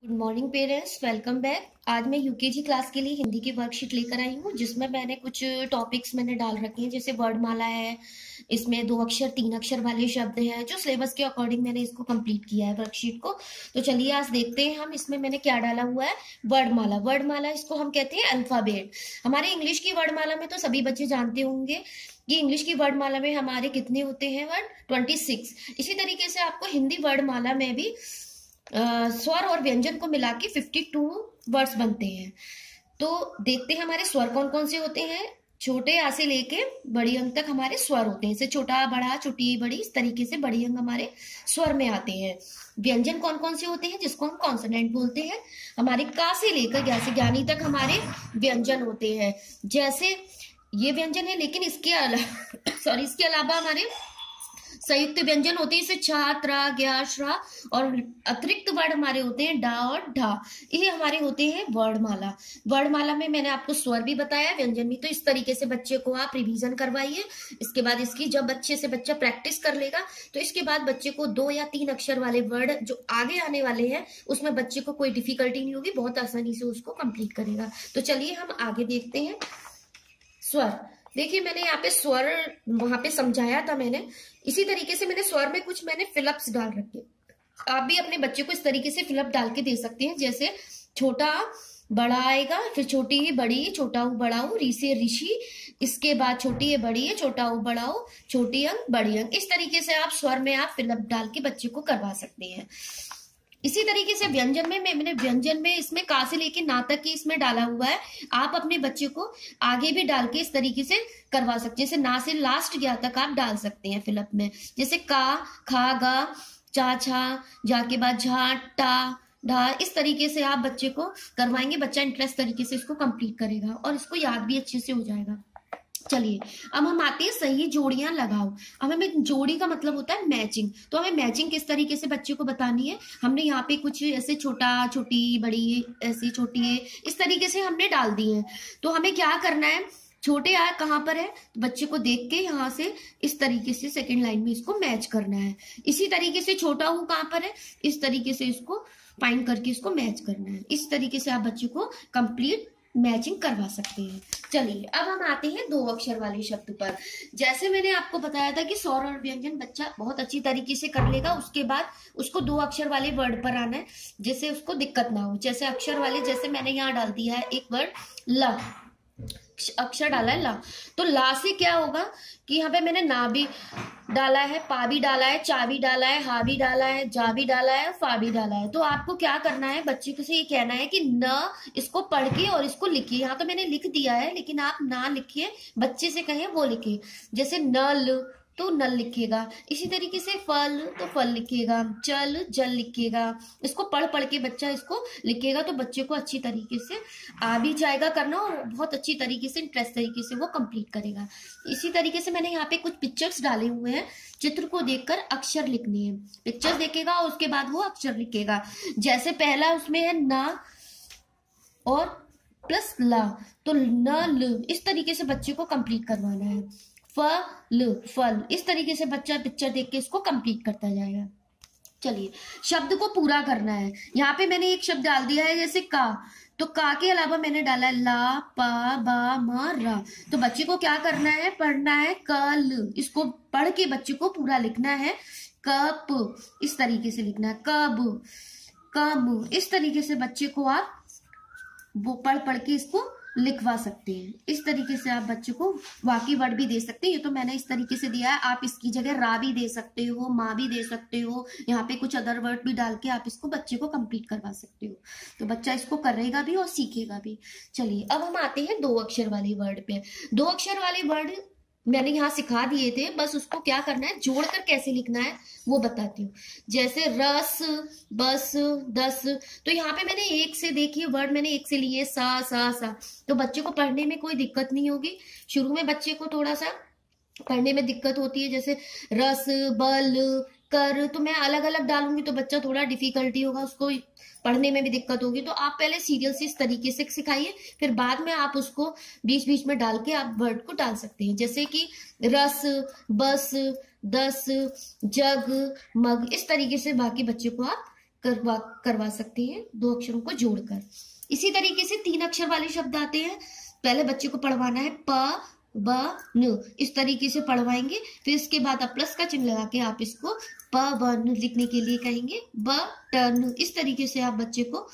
Good morning parents, welcome back. आज मैं UKG class के लिए हिंदी की वर्कशीट लेकर आई हूँ, जिसमें मैंने कुछ टॉपिक्स डाल रखे हैं। जैसे वर्डमाला है, इसमें 2 अक्षर 3 अक्षर वाले शब्द हैं। जो सिलेबस के अकॉर्डिंग मैंने इसको कंप्लीट किया है वर्कशीट को। तो चलिए आज देखते हैं हम इसमें मैंने क्या डाला हुआ है। वर्डमाला, वर्डमाला इसको हम कहते हैं अल्फाबेट। हमारे इंग्लिश की वर्डमाला में तो सभी बच्चे जानते होंगे कि इंग्लिश की वर्डमाला में हमारे कितने होते हैं वर्ड, 26। इसी तरीके से आपको हिंदी वर्डमाला में भी स्वर और व्यंजन को मिला के 52 वर्ड्स बनते हैं। तो देखते हैं हमारे स्वर कौन कौन से होते हैं। छोटे आ से लेके बड़ी अंक तक हमारे स्वर होते हैं। जैसे छोटा बड़ा छोटी बड़ी, इस तरीके से बड़ी अंक हमारे स्वर में आते हैं। व्यंजन कौन कौन से होते हैं, जिसको हम कॉन्सोनेंट बोलते हैं। हमारे का से लेकर ज्ञा से ज्ञानी तक हमारे व्यंजन होते हैं। जैसे ये व्यंजन है, लेकिन इसके अलावा इसके अलावा हमारे संयुक्त व्यंजन होते हैं। इसे छा, त्रा, ज्ञा, श्रा और अतिरिक्त वर्ड हमारे होते हैं डा और ढा। ये हमारे होते हैं वर्डमाला। वर्डमाला में मैंने आपको स्वर भी बताया, व्यंजन भी। तो इस तरीके से बच्चे को आप रिवीजन करवाइए। इसके बाद इसकी जब अच्छे से बच्चा प्रैक्टिस कर लेगा, तो इसके बाद बच्चे को 2 या 3 अक्षर वाले वर्ड जो आगे आने वाले हैं, उसमें बच्चे को कोई डिफिकल्टी नहीं होगी, बहुत आसानी से उसको कंप्लीट करेगा। तो चलिए हम आगे देखते हैं। स्वर, देखिए मैंने यहाँ पे स्वर वहां पे समझाया था मैंने। इसी तरीके से मैंने स्वर में कुछ फिलअप्स डाल रखे। आप भी अपने बच्चे को इस तरीके से फिलअप डाल के दे सकते हैं। जैसे छोटा बड़ा आएगा, फिर छोटी है बड़ी, छोटा हूँ बड़ा हूँ, री से ऋषि, इसके बाद छोटी है बड़ी है, छोटा हूँ बड़ा हूँ, छोटी अंक बड़ी अंक। इस तरीके से आप स्वर में आप फिलअप डाल के बच्चे को करवा सकते हैं। इसी तरीके से व्यंजन में मैंने व्यंजन में इसमें का से लेके ना तक की इसमें डाला हुआ है। आप अपने बच्चे को आगे भी डाल के इस तरीके से करवा सकते हैं। जैसे ना से लास्ट ज्ञा तक आप डाल सकते हैं फिलअप में। जैसे का, खा, गा, चा, छा, जा के बाद झा, टा, ढा। इस तरीके से आप बच्चे को करवाएंगे, बच्चा इंटरेस्ट तरीके से इसको कंप्लीट करेगा और इसको याद भी अच्छे से हो जाएगा। चलिए अब हम आते हैं सही जोड़ियां लगाओ। अब हमें जोड़ी का मतलब होता है मैचिंग। तो हमें मैचिंग किस तरीके से बच्चे को बतानी है। हमने यहाँ पे कुछ ऐसे छोटा छोटी बड़ी, ऐसी छोटी है, इस तरीके से हमने डाल दी है। तो हमें क्या करना है, छोटे आ कहाँ पर है, तो बच्चे को देख के यहाँ से इस तरीके से सेकंड लाइन में इसको मैच करना है। इसी तरीके से छोटा हूँ कहाँ पर है, इस तरीके से इसको फाइंड करके इसको मैच करना है। इस तरीके से आप बच्चे को कंप्लीट मैचिंग करवा सकते हैं। चलिए अब हम आते हैं 2 अक्षर वाले शब्द पर। जैसे मैंने आपको बताया था कि स्वर और व्यंजन बच्चा बहुत अच्छी तरीके से कर लेगा। उसके बाद उसको 2 अक्षर वाले वर्ड पर आना है, जैसे उसको दिक्कत ना हो। जैसे अक्षर वाले, जैसे मैंने यहाँ डाल दिया है एक वर्ड ला, अक्षर डाला है ला। तो ला से क्या होगा कि यहाँ पे मैंने ना भी डाला है, पा भी डाला है, चा भी डाला है, हा भी डाला है, जा भी डाला है, फा भी डाला है। तो आपको क्या करना है, बच्चे को से ये कहना है कि न इसको पढ़ के और इसको लिखिए। यहाँ तो मैंने लिख दिया है, लेकिन आप ना लिखिए, बच्चे से कहें वो लिखे। जैसे नल तो नल लिखेगा, इसी तरीके से फल तो फल लिखेगा, जल जल लिखेगा। इसको पढ़ पढ़ के बच्चा इसको लिखेगा, तो बच्चे को अच्छी तरीके से आ भी जाएगा करना और बहुत अच्छी तरीके से इंटरेस्ट तरीके से वो कंप्लीट करेगा। इसी तरीके से मैंने यहाँ पे कुछ पिक्चर्स डाले हुए हैं। चित्र को देखकर अक्षर लिखने हैं। पिक्चर देखेगा और उसके बाद वो अक्षर लिखेगा। जैसे पहला उसमें है ना और प्लस ला, तो न ल, इस तरीके से बच्चे को कंप्लीट करवाना है। फल फल, इस तरीके से बच्चा पिक्चर देख के इसको कंप्लीट करता जाएगा। चलिए शब्द को पूरा करना है। यहाँ पे मैंने एक शब्द डाल दिया है जैसे का, तो का के अलावा मैंने डाला है ला, पा, बा, मा, रा। तो बच्चे को क्या करना है, पढ़ना है कल, इसको पढ़ के बच्चे को पूरा लिखना है। कप, इस तरीके से लिखना है। कब, कब, इस तरीके से बच्चे को आप वो पढ़ पढ़ के इसको लिखवा सकते हैं। इस तरीके से आप बच्चे को वाकई वर्ड भी दे सकते हैं। ये तो मैंने इस तरीके से दिया है, आप इसकी जगह रा भी दे सकते हो, माँ भी दे सकते हो। यहाँ पे कुछ अदर वर्ड भी डाल के आप इसको बच्चे को कंप्लीट करवा सकते हो। तो बच्चा इसको करेगा भी और सीखेगा भी। चलिए अब हम आते हैं 2 अक्षर वाले वर्ड पे। 2 अक्षर वाले वर्ड मैंने यहाँ सिखा दिए थे, बस उसको क्या करना है, जोड़कर कैसे लिखना है वो बताती हूँ। जैसे रस, बस, दस। तो यहाँ पे मैंने एक से, देखिए वर्ड मैंने एक से लिए, सा सा सा। तो बच्चे को पढ़ने में कोई दिक्कत नहीं होगी। शुरू में बच्चे को थोड़ा सा पढ़ने में दिक्कत होती है, जैसे रस, बल, कर, तो मैं अलग अलग डालूंगी तो बच्चा थोड़ा डिफिकल्टी होगा, उसको पढ़ने में भी दिक्कत होगी। तो आप पहले सीरियल से इस तरीके से सिखाइए, फिर बाद में आप उसको बीच बीच में डाल के आप वर्ड को डाल सकते हैं। जैसे कि रस, बस, दस, जग, मग, इस तरीके से बाकी बच्चे को आप करवा सकते हैं दो अक्षरों को जोड़कर। इसी तरीके से 3 अक्षर वाले शब्द आते हैं। पहले बच्चे को पढ़वाना है प ब न, इस तरीके से पढ़वाएंगे। फिर इसके बाद आप प्लस का चिन्ह लगा के आप इसको प ब न लिखने के लिए कहेंगे। ब ट न, इस तरीके से आप बच्चे को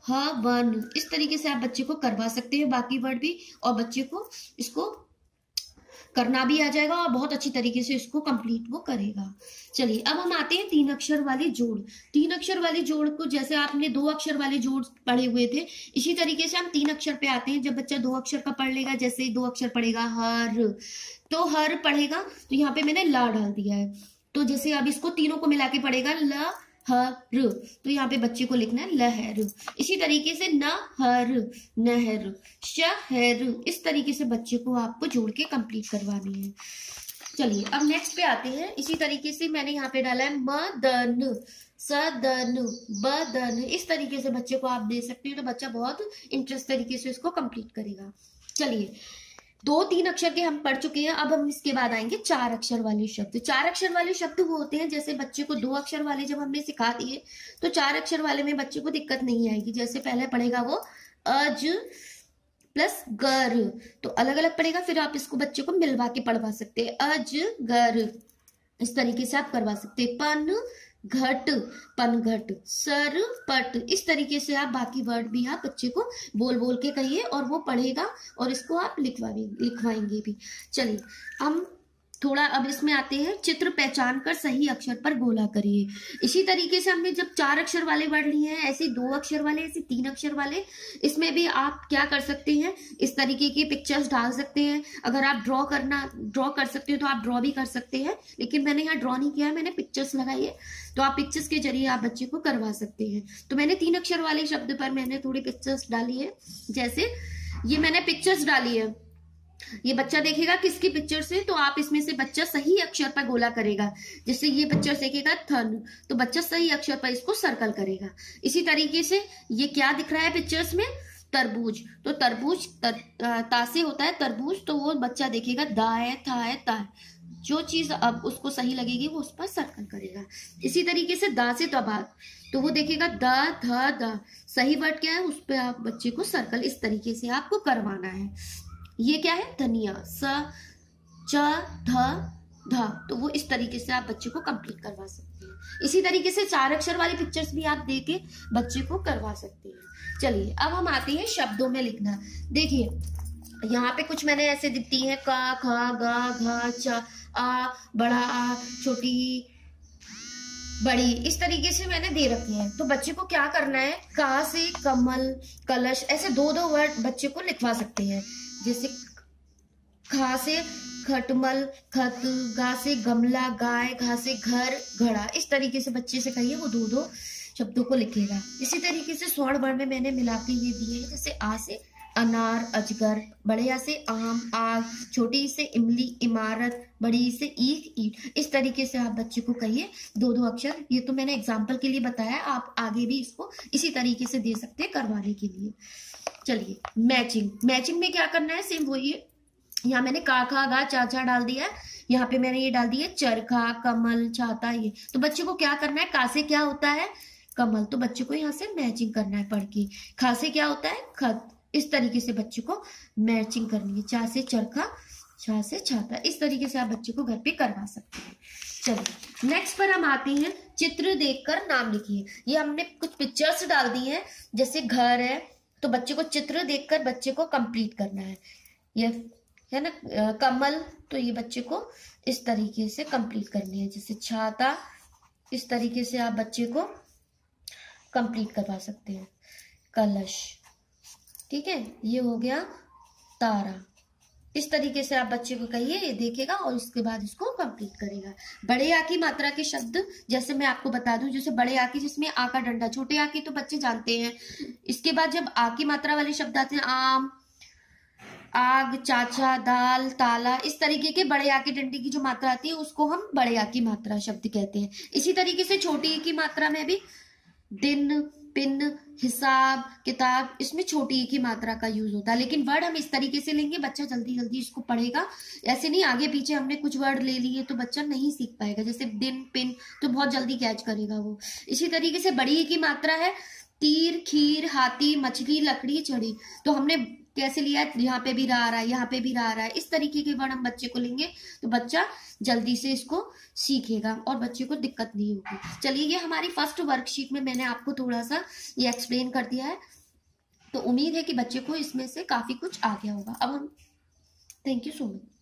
ह ब न, इस तरीके से आप बच्चे को करवा सकते हैं बाकी वर्ड भी, और बच्चे को इसको करना भी आ जाएगा और बहुत अच्छी तरीके से इसको कंप्लीट वो करेगा। चलिए अब हम आते हैं 3 अक्षर वाले जोड़। 3 अक्षर वाले जोड़ को जैसे आपने 2 अक्षर वाले जोड़ पढ़े हुए थे, इसी तरीके से हम 3 अक्षर पे आते हैं। जब बच्चा 2 अक्षर का पढ़ लेगा, जैसे 2 अक्षर पढ़ेगा हर, तो हर पढ़ेगा तो यहाँ पे मैंने ला डाल दिया है। तो जैसे अब इसको तीनों को मिला के पढ़ेगा ल हर, तो यहाँ पे बच्चे को लिखना है लहर। इसी तरीके से न हर नहर, शहर, इस तरीके से बच्चे को आपको जोड़ के कंप्लीट करवानी है। चलिए अब नेक्स्ट पे आते हैं। इसी तरीके से मैंने यहाँ पे डाला है मदन, सदन, बदन, इस तरीके से बच्चे को आप दे सकते हैं तो बच्चा बहुत इंटरेस्ट तरीके से इसको कंप्लीट करेगा। चलिए 2-3 अक्षर के हम पढ़ चुके हैं। अब हम इसके बाद आएंगे 4 अक्षर वाले शब्द। 4 अक्षर वाले शब्द वो होते हैं, जैसे बच्चे को 2 अक्षर वाले जब हमने सिखा दिए तो 4 अक्षर वाले में बच्चे को दिक्कत नहीं आएगी। जैसे पहले पढ़ेगा वो अज प्लस गर, तो अलग अलग पढ़ेगा, फिर आप इसको बच्चे को मिलवा के पढ़वा सकते हैं। अज गर, इस तरीके से आप करवा सकते हैं। पन घट, पनघट, सर पट, इस तरीके से आप बाकी वर्ड भी आप बच्चे को बोल बोल के कहिए और वो पढ़ेगा और इसको आप लिखवाएंगे भी। चलिए हम थोड़ा अब इसमें आते हैं। चित्र पहचान कर सही अक्षर पर गोला करिए। इसी तरीके से हमने जब 4 अक्षर वाले वर्ड लिए हैं, ऐसे 2 अक्षर वाले, ऐसे 3 अक्षर वाले, इसमें भी आप क्या कर सकते हैं, इस तरीके की पिक्चर्स डाल सकते हैं। अगर आप ड्रॉ कर सकते हो तो आप ड्रॉ भी कर सकते हैं, लेकिन मैंने यहाँ ड्रॉ नहीं किया है, मैंने पिक्चर्स लगाई है, तो आप पिक्चर्स के जरिए आप बच्चे को करवा सकते हैं। तो मैंने 3 अक्षर वाले शब्द पर मैंने थोड़ी पिक्चर्स डाली है। जैसे ये मैंने पिक्चर्स डाली है, ये बच्चा देखेगा किसकी पिक्चर से, तो आप इसमें से बच्चा सही अक्षर पर गोला करेगा। जैसे ये पिक्चर देखेगा थन, तो बच्चा सही अक्षर पर इसको सर्कल करेगा। इसी तरीके से ये क्या दिख रहा है पिक्चर्स में, तरबूज, तो तरबूज ता से होता है तरबूज, तो वो बच्चा देखेगा दा है, था है, ता है, जो चीज अब उसको सही लगेगी वो उस पर सर्कल करेगा। इसी तरीके से दा से तबाद, तो वो देखेगा दा धा दा, सही वर्ड क्या है उस पर आप बच्चे को सर्कल, इस तरीके से आपको करवाना है। ये क्या है धनिया, स च ध धा, तो वो इस तरीके से आप बच्चे को कंप्लीट करवा सकते हैं। इसी तरीके से 4 अक्षर वाली पिक्चर्स भी आप दे के बच्चे को करवा सकते हैं। चलिए अब हम आते हैं शब्दों में लिखना। देखिए यहाँ पे कुछ मैंने ऐसे दिखती है, का खा गा घा च आ, बड़ा आ, छोटी बड़ी, इस तरीके से मैंने दे रखी है। तो बच्चे को क्या करना है, का से कमल, कलश, ऐसे 2-2 वर्ड बच्चे को लिखवा सकते हैं। जैसे खा से खटमल, खत, गा से गमला, गाय, घा से घर, घड़ा, इस तरीके से बच्चे से कहिए, वो 2-2 शब्दों को लिखेगा। इसी तरीके से स्वर्ण वर्ण में मैंने मिला के ये दिए हैं। जैसे आ से अनार, अजगर, बड़े आ से आम, आग, छोटी से इमली, इमारत, बड़ी से ईख, ईट, इस तरीके से आप बच्चे को कहिए 2-2 अक्षर। ये तो मैंने एग्जाम्पल के लिए बताया, आप आगे भी इसको इसी तरीके से दे सकते हैं करवाने के लिए। चलिए मैचिंग में क्या करना है, सेम वही है। यहाँ मैंने का खा गा चा चा डाल दिया, यहाँ पे मैंने ये डाल दिया चरखा, कमल, छाता, ये। तो बच्चे को क्या करना है, का से क्या होता है कमल, तो बच्चे को यहाँ से मैचिंग करना है पढ़ के। खा से क्या होता है खत, इस तरीके से बच्चे को मैचिंग करनी है। चा से चरखा, छा से छाता, इस तरीके से आप बच्चे को घर पे करवा सकते हैं। चलिए नेक्स्ट पर हम आते हैं। चित्र देखकर नाम लिखिए। ये हमने कुछ पिक्चर्स डाल दी हैं, जैसे घर है, तो बच्चे को चित्र देखकर बच्चे को कंप्लीट करना है। ये है ना कमल, तो ये बच्चे को इस तरीके से कंप्लीट करनी है। जैसे छाता, इस तरीके से आप बच्चे को कंप्लीट करवा सकते हैं। कलश, ठीक है, ये हो गया तारा, इस तरीके से आप बच्चे को कहिए, ये देखेगा और उसके बाद इसको कंप्लीट करेगा। बड़े आ की मात्रा के शब्द जैसे मैं आपको बता दूं, जैसे बड़े आ की जिसमें आ का डंडा, छोटे आ की तो बच्चे जानते हैं। इसके बाद जब आ की मात्रा वाले शब्द आते हैं, आम, आग, चाचा, दाल, ताला, इस तरीके के बड़े आ की डंडे की जो मात्रा आती है उसको हम बड़े आ की मात्रा शब्द कहते हैं। इसी तरीके से छोटी ई की मात्रा में भी दिन, पिन, हिसाब, किताब, इसमें छोटी एक ही मात्रा का यूज होता है। लेकिन वर्ड हम इस तरीके से लेंगे, बच्चा जल्दी जल्दी इसको पढ़ेगा। ऐसे नहीं आगे पीछे हमने कुछ वर्ड ले लिए तो बच्चा नहीं सीख पाएगा। जैसे दिन, पिन, तो बहुत जल्दी कैच करेगा वो। इसी तरीके से बड़ी एक ही मात्रा है, तीर, खीर, हाथी, मछली, लकड़ी, चढ़ी, तो हमने कैसे लिया है, यहाँ पे भी रा आ रहा है, यहाँ पे भी रा आ रहा है। इस तरीके के वर्ड हम बच्चे को लेंगे तो बच्चा जल्दी से इसको सीखेगा और बच्चे को दिक्कत नहीं होगी। चलिए, ये हमारी फर्स्ट वर्कशीट में मैंने आपको थोड़ा सा ये एक्सप्लेन कर दिया है, तो उम्मीद है कि बच्चे को इसमें से काफी कुछ आ गया होगा। अब हम, थैंक यू सो मच।